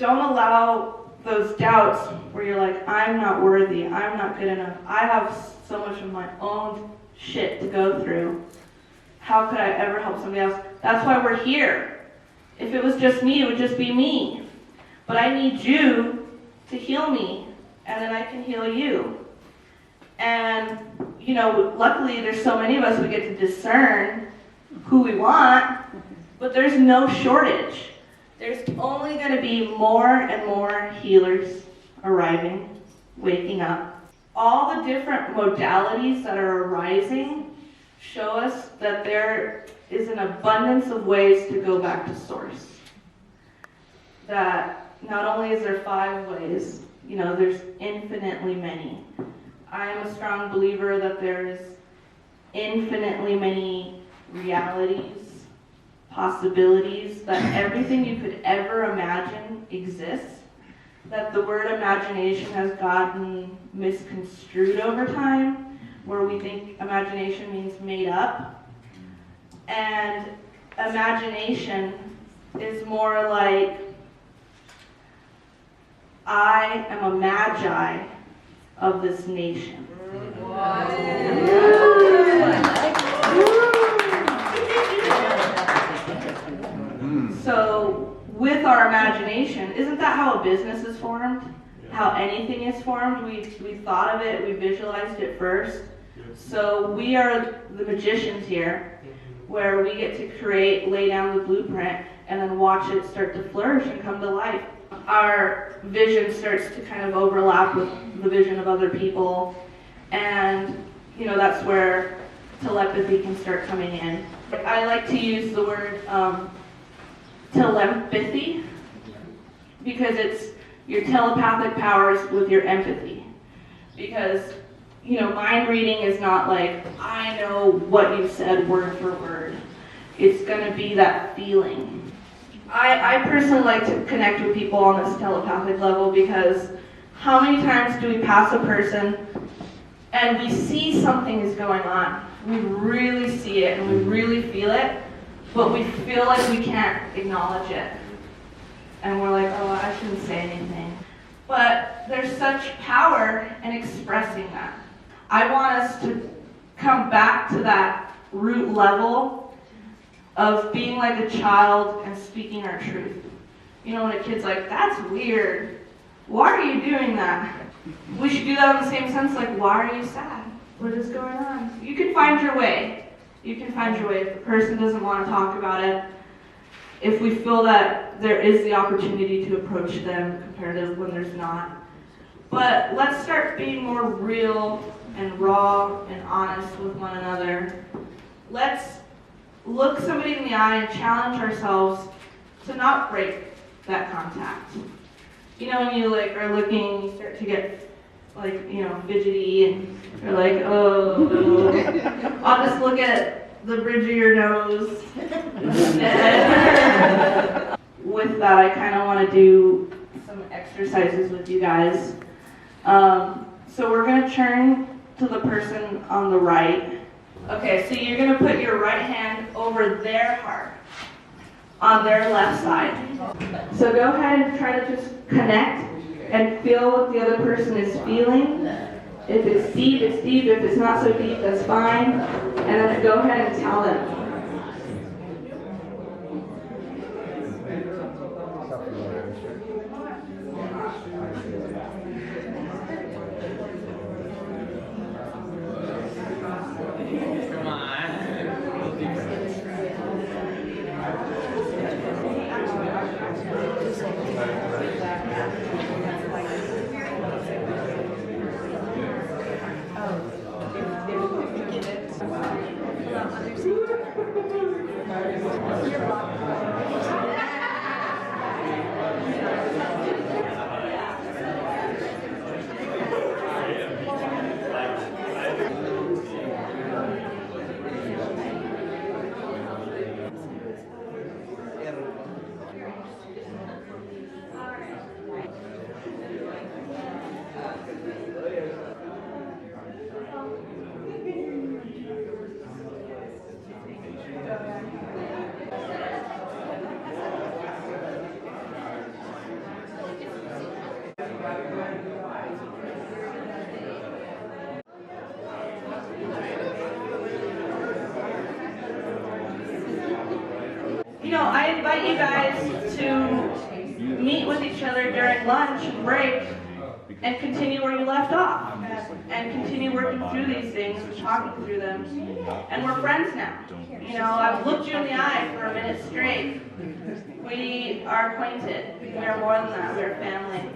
don't allow those doubts where you're like, I'm not worthy, I'm not good enough, I have so much of my own shit to go through. How could I ever help somebody else? That's why we're here. If it was just me, it would just be me. But I need you to heal me, and then I can heal you. And, you know, luckily there's so many of us, we get to discern who we want, but there's no shortage. There's only going to be more and more healers arriving, waking up. All the different modalities that are arising show us that there is an abundance of ways to go back to source. That not only is there 5 ways, you know, there's infinitely many. I am a strong believer that there's infinitely many realities, possibilities, that everything you could ever imagine exists, that the word imagination has gotten misconstrued over time, where we think imagination means made up. And imagination is more like, I am a magi of this nation. So with our imagination, isn't that how a business is formed? How anything is formed? We thought of it, we visualized it first. So we are the magicians here, where we get to create, lay down the blueprint, and then watch it start to flourish and come to life. Our vision starts to kind of overlap with the vision of other people, and you know, that's where telepathy can start coming in. I like to use the word tel-empathy, because it's your telepathic powers with your empathy. Because, you know, mind reading is not like, I know what you said word for word. It's going to be that feeling. I personally like to connect with people on this telepathic level, because how many times do we pass a person and we see something is going on? We really see it and we really feel it, but we feel like we can't acknowledge it. And we're like, oh, I shouldn't say anything. But there's such power in expressing that. I want us to come back to that root level of being like a child and speaking our truth. You know, when a kid's like, that's weird. Why are you doing that? We should do that in the same sense, like, why are you sad? What is going on? You can find your way. You can find your way. If the person doesn't want to talk about it, if we feel that there is the opportunity to approach them compared to when there's not. But let's start being more real and raw and honest with one another. Let's look somebody in the eye and challenge ourselves to not break that contact. You know, when you like are looking, you start to get like, you know, fidgety, and you're like, oh, no. I'll just look at the bridge of your nose. With that, I kind of want to do some exercises with you guys. So we're going to turn to the person on the right. Okay, so you're going to put your right hand over their heart on their left side. So go ahead and try to just connect and feel what the other person is feeling. If it's deep, it's deep. If it's not so deep, that's fine. And then go ahead and tell them. I invite you guys to meet with each other during lunch and break and continue where you left off and continue working through these things and talking through them. And we're friends now. I've looked you in the eye for a minute straight. We are acquainted. We are more than that. We are family.